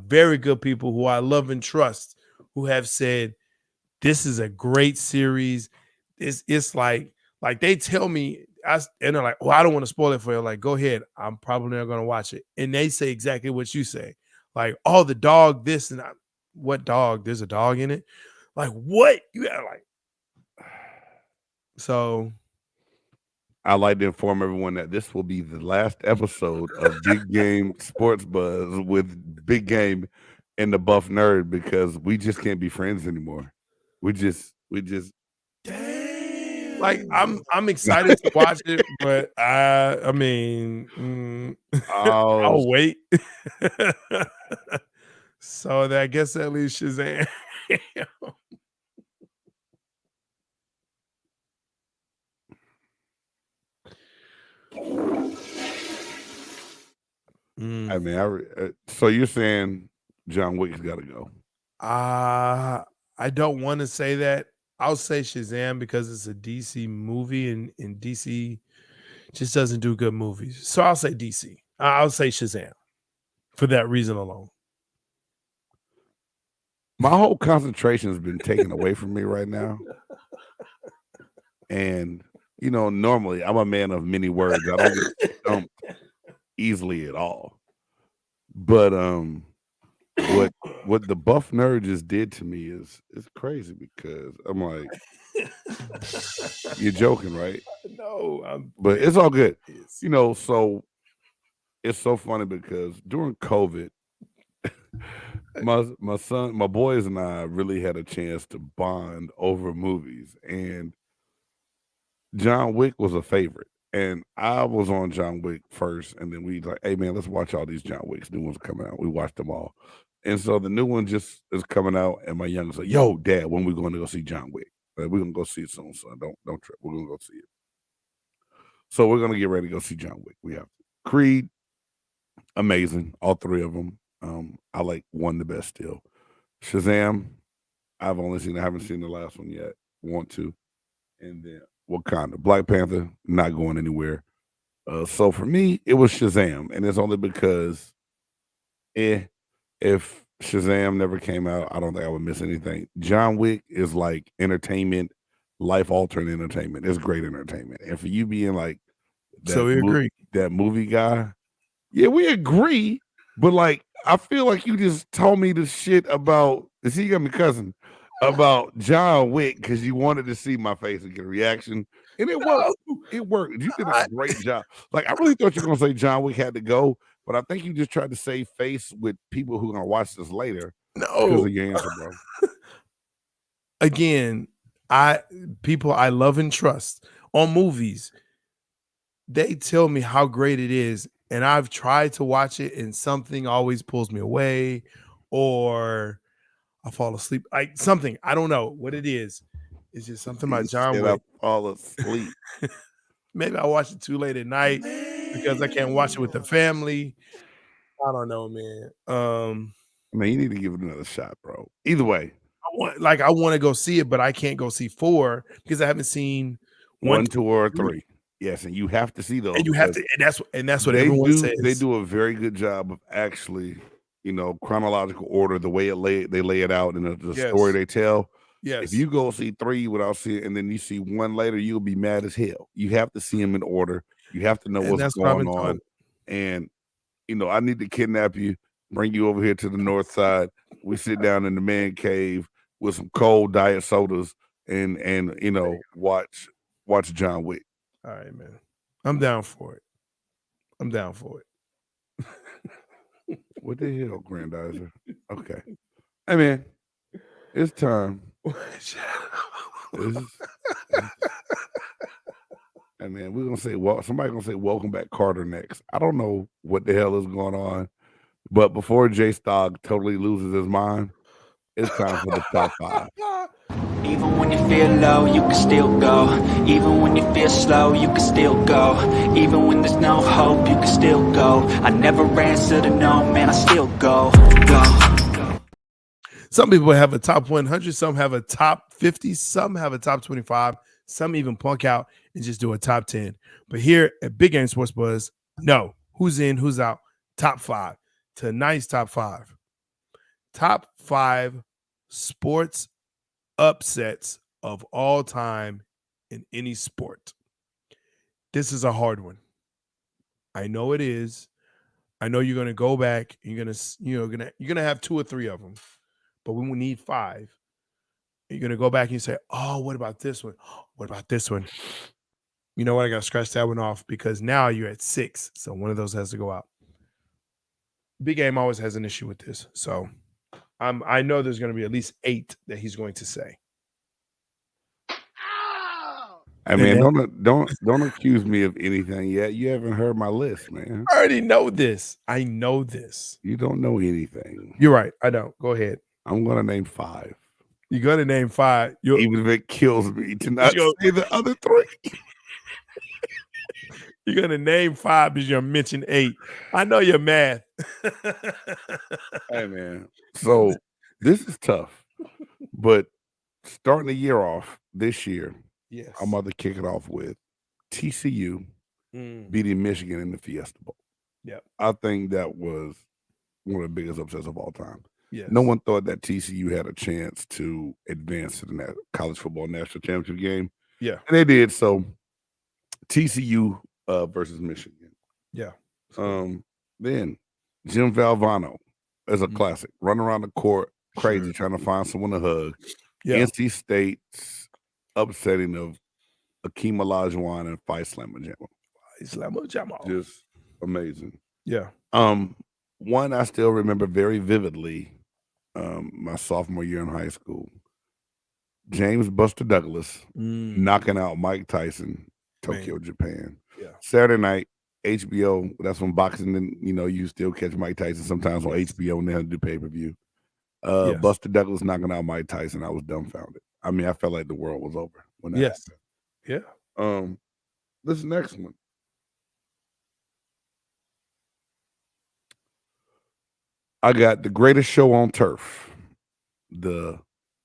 very good people who I love and trust who have said this is a great series. It's like they tell me, and they're like, "Well, I don't want to spoil it for you." Like, go ahead. I'm probably not going to watch it. And they say exactly what you say. Like, oh, the dog, this and that. What dog? There's a dog in it. Like, what? You got like. So I like to inform everyone that this will be the last episode of Big Game Sports Buzz with Big Game and the Buff Nerd because we just can't be friends anymore. We just Dang. Like I'm excited to watch it, but I mean I'll wait. So I guess that leaves Shazam. I mean, so you're saying John Wick's got to go? I don't want to say that. I'll say Shazam because it's a DC movie and DC just doesn't do good movies. So I'll say DC. I'll say Shazam for that reason alone. My whole concentration has been taken away from me right now. And, you know, normally I'm a man of many words. I don't get stumped easily at all. But what the Buff Nerd just did to me is crazy because I'm like, you're joking, right? No, but it's all good. You know, so it's so funny because during COVID, my boys and I really had a chance to bond over movies, and John Wick was a favorite. And I was on John Wick first, and then we like, hey man, let's watch all these John Wicks. New ones coming out. We watched them all. And so the new one just is coming out, and my youngest like, yo, Dad, when we going to go see John Wick? Like, we're gonna go see it soon, son. Don't trip. We're gonna go see it. So we're gonna get ready to go see John Wick. We have Creed, amazing, all three of them. I like one the best still. Shazam, I haven't seen the last one yet. Want to. And then Wakanda. Black Panther, not going anywhere. So for me, it was Shazam. And it's only because if Shazam never came out, I don't think I would miss anything. John Wick is like entertainment, life-altering entertainment. It's great entertainment. And for you being like so we agree. That movie guy, yeah, we agree. But like, I feel like you just told me the shit about, you got my cousin, about John Wick because you wanted to see my face and get a reaction. And it worked. It worked. You did a great job. Like, I really thought you were going to say John Wick had to go, but I think you just tried to save face with people who are going to watch this later. No. Because of your answer, bro. Again, people I love and trust on movies. they tell me how great it is, and I've tried to watch it, and something always pulls me away, or I fall asleep. Like something, I don't know what it is. It's just something about John Said Wick. I fall asleep. Maybe I watch it too late at night because I can't watch it with the family. I don't know, man. I mean, you need to give it another shot, bro. Either way, I want to go see it, but I can't go see 4 because I haven't seen 1, 2, or 3. Yes, and you have to see those. And you have to, and that's what everyone says. They do a very good job of actually, chronological order, the way they lay it out, and the story they tell. Yes. If you go see 3 without seeing, and then you see 1 later, you'll be mad as hell. You have to see them in order. You have to know what's going on. And I need to kidnap you, bring you over here to the north side. We sit down in the man cave with some cold diet sodas and watch John Wick. All right, man. I'm down for it. What the hell, Grandizer? Okay. Hey, man, it's time. Hey, man, we're going to say, somebody's going to say, welcome back, Carter, next. I don't know what the hell is going on, but before J-Stog totally loses his mind, it's time for the top 5. Even when you feel low, you can still go. Even when you feel slow, you can still go. Even when there's no hope, you can still go. I never answer to no, man, I still go. Some people have a top 100, some have a top 50, some have a top 25, some even punk out and just do a top 10. But here at Big Game Sports Buzz, no, who's in, who's out, top 5. Tonight's top 5. Top 5 sports upsets of all time in any sport. This is a hard one. I know it is. I know you're going to go back. You're going to have 2 or 3 of them, but we will need 5. You're going to go back and you say, oh, what about this one? What about this one? You know what? I got to scratch that one off because now you're at 6. So one of those has to go out. Big Game always has an issue with this. So I know there's going to be at least 8 that he's going to say. I mean, don't accuse me of anything yet. You haven't heard my list, man. I already know this. I know this. You don't know anything. You're right. I don't. Go ahead. I'm going to name 5. You're going to name 5. Even if it kills me to not say the other 3. You're going to name 5 because you're mention 8. I know your math. Hey, man. So this is tough. But starting the year off this year, yes, I'm about to kick it off with TCU beating Michigan in the Fiesta Bowl. Yeah, I think that was one of the biggest upsets of all time. Yes. No one thought that TCU had a chance to advance to the college football national championship game. Yeah, and they did. So TCU versus Michigan. Yeah. Then Jim Valvano as a classic, running around the court crazy, trying to find someone to hug. Yeah. NC State's upsetting of Akeem Olajuwon and Phi Slamma Jamal. Just amazing. Yeah. One I still remember very vividly, my sophomore year in high school. James Buster Douglas knocking out Mike Tyson, Tokyo, Japan. Yeah. Saturday night, HBO. That's when boxing, and you still catch Mike Tyson sometimes on HBO, and they have to do pay-per-view. Buster Douglas knocking out Mike Tyson. I was dumbfounded. I mean, I felt like the world was over when that happened. Yeah. This next one. I got the greatest show on turf. The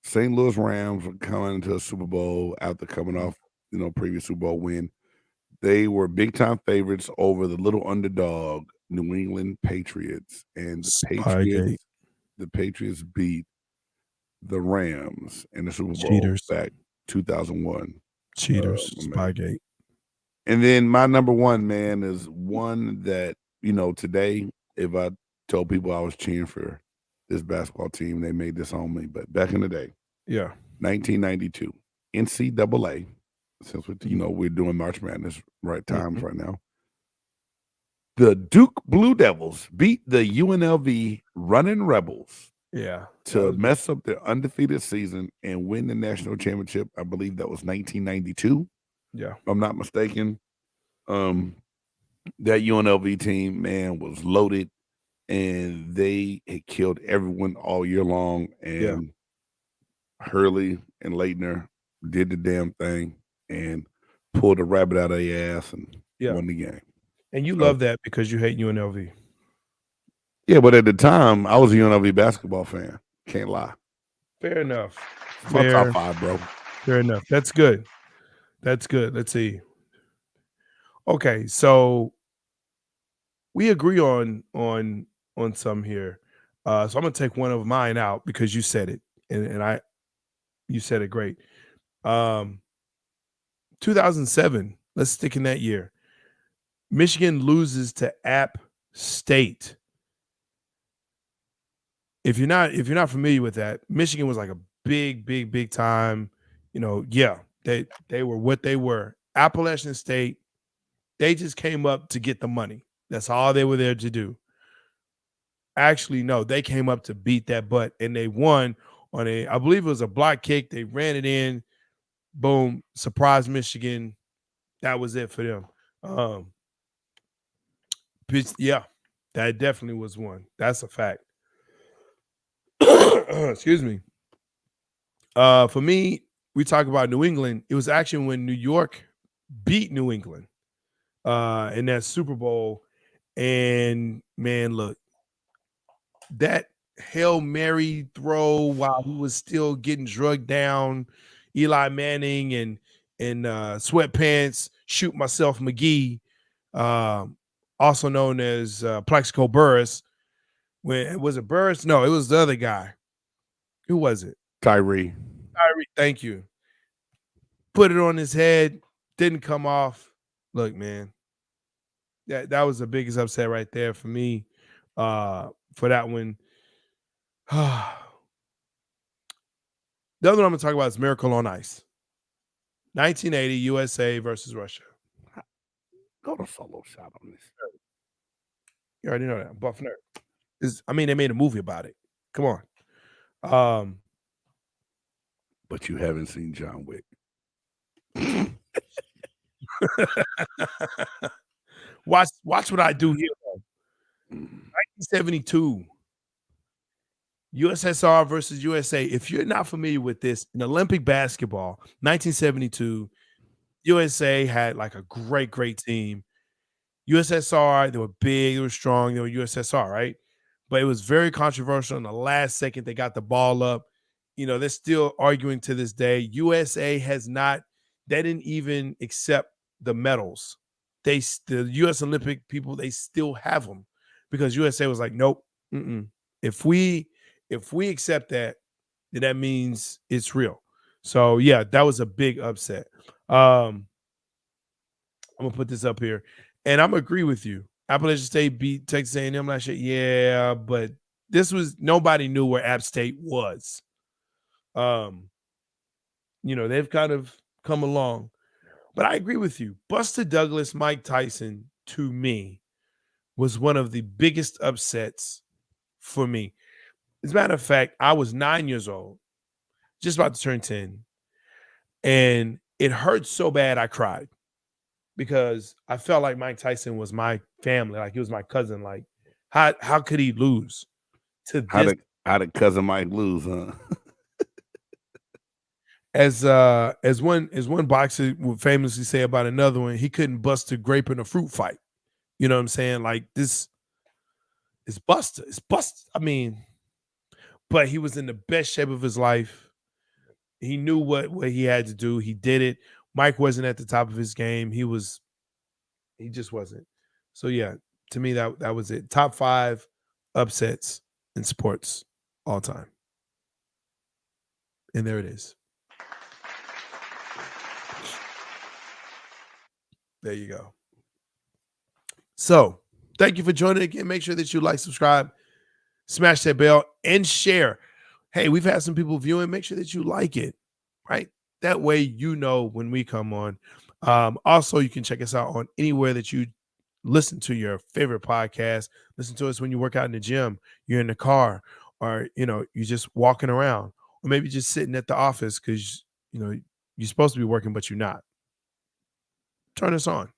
St. Louis Rams were coming into a Super Bowl after coming off, previous Super Bowl win. They were big-time favorites over the little underdog New England Patriots, and the Patriots beat the Rams in the Super Bowl back 2001. Cheaters, Spygate. And then my number one, man, is one that, today, if I told people I was cheering for this basketball team, they made this on me. But back in the day, 1992, NCAA, since we're doing March Madness times right now, the Duke Blue Devils beat the UNLV Running Rebels to mess up their undefeated season and win the national championship. I believe that was 1992. Yeah. If I'm not mistaken. That UNLV team, man, was loaded, and they had killed everyone all year long. And Hurley and Leitner did the damn thing and pulled a rabbit out of their ass and won the game. And you love that because you hate UNLV. Yeah, but at the time, I was a UNLV basketball fan. Can't lie. Fair enough. My top 5, bro. Fair enough. That's good. That's good. Let's see. Okay, so we agree on some here. So I'm gonna take one of mine out because you said it, and you said it great. 2007. Let's stick in that year. Michigan loses to App State. If you're not familiar with that, Michigan was like a big time. They were what they were. Appalachian State. They just came up to get the money. That's all they were there to do. Actually, no, they came up to beat that butt, and they won on I believe it was a block kick. They ran it in. Boom. Surprise Michigan. That was it for them. Yeah, that definitely was one. That's a fact. Excuse me. For me, we talk about New England. It was actually when New York beat New England in that Super Bowl. And man, look, that Hail Mary throw while he was still getting drugged down, Eli Manning and sweatpants, shoot myself McGee, also known as Plexico Burris. When was it Burris? No, it was the other guy. Who was it? Tyree. Thank you. Put it on his head, didn't come off. Look, man, that was the biggest upset right there for me. For that one. The other one I'm going to talk about is Miracle on Ice. 1980 USA versus Russia. Go to solo shot on this. You already know that. I'm buff nerd. They made a movie about it. Come on. But you haven't seen John Wick. Watch what I do here. 1972. USSR versus USA. If you're not familiar with this, in Olympic basketball, 1972, USA had like a great team. USSR, they were big, they were strong, they were USSR, right? But it was very controversial. In the last second, they got the ball up. They're still arguing to this day. USA they didn't even accept the medals. The U.S. Olympic people, they still have them because USA was like, nope. If we accept that, then that means it's real. So yeah, that was a big upset. I'm gonna put this up here, and I'm gonna agree with you. Appalachian State beat Texas A&M last year. Yeah, but nobody knew where App State was. They've kind of come along, but I agree with you. Buster Douglas, Mike Tyson, to me, was one of the biggest upsets for me. As a matter of fact, I was 9 years old, just about to turn 10, and it hurt so bad I cried because I felt like Mike Tyson was my family, like he was my cousin. Like, how could he lose to this? How did cousin Mike lose, huh? As one boxer would famously say about another one, he couldn't bust a grape in a fruit fight. You know what I'm saying? Like, this is Buster. It's Buster. But he was in the best shape of his life. He knew what he had to do. He did it. Mike wasn't at the top of his game. He just wasn't. So yeah, to me, that was it. Top 5 upsets in sports all time. And there it is. There you go. So thank you for joining again. Make sure that you like, subscribe, smash that bell, and share. Hey, we've had some people viewing. Make sure that you like it, right? That way you know when we come on. Also, you can check us out on anywhere that you listen to your favorite podcast. Listen to us when you work out in the gym, you're in the car, or you're just walking around, or maybe just sitting at the office because you're supposed to be working, but you're not. Turn us on.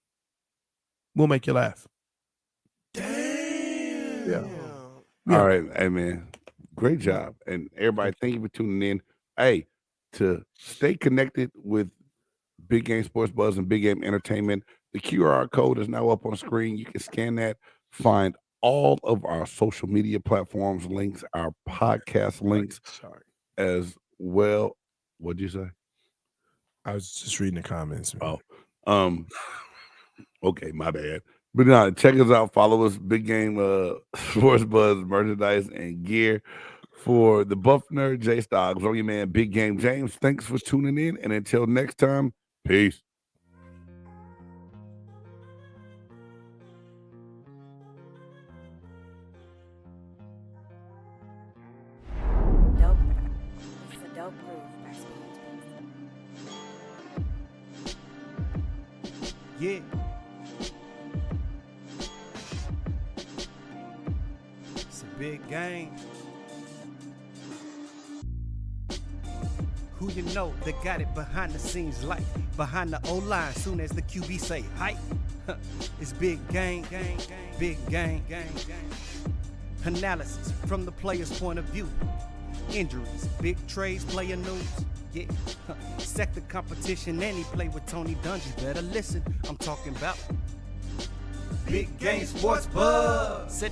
We'll make you laugh. Yeah. Yeah. All right. Hey, man. Great job. And everybody, thank you for tuning in. Hey, to stay connected with Big Game Sports Buzz and Big Game Entertainment, the QR code is now up on the screen. You can scan that, find all of our social media platforms links, our podcast links as well. What'd you say? I was just reading the comments. Man. Oh, okay, my bad. But now check us out. Follow us, Big Game Sports Buzz merchandise and gear. For the Buff Nerd, J Stoggs, on your man, Big Game James. Thanks for tuning in. And until next time, peace. Dope. It's a dope groove. Yeah. It's a big game. Who you know that got it behind the scenes like behind the O-line soon as the QB say hype. It's big game, big game. Analysis from the player's point of view. Injuries, big trades, player news. Yeah, sector competition, and he play with Tony Dungy. Better listen, I'm talking about Big Game Sports Buzz.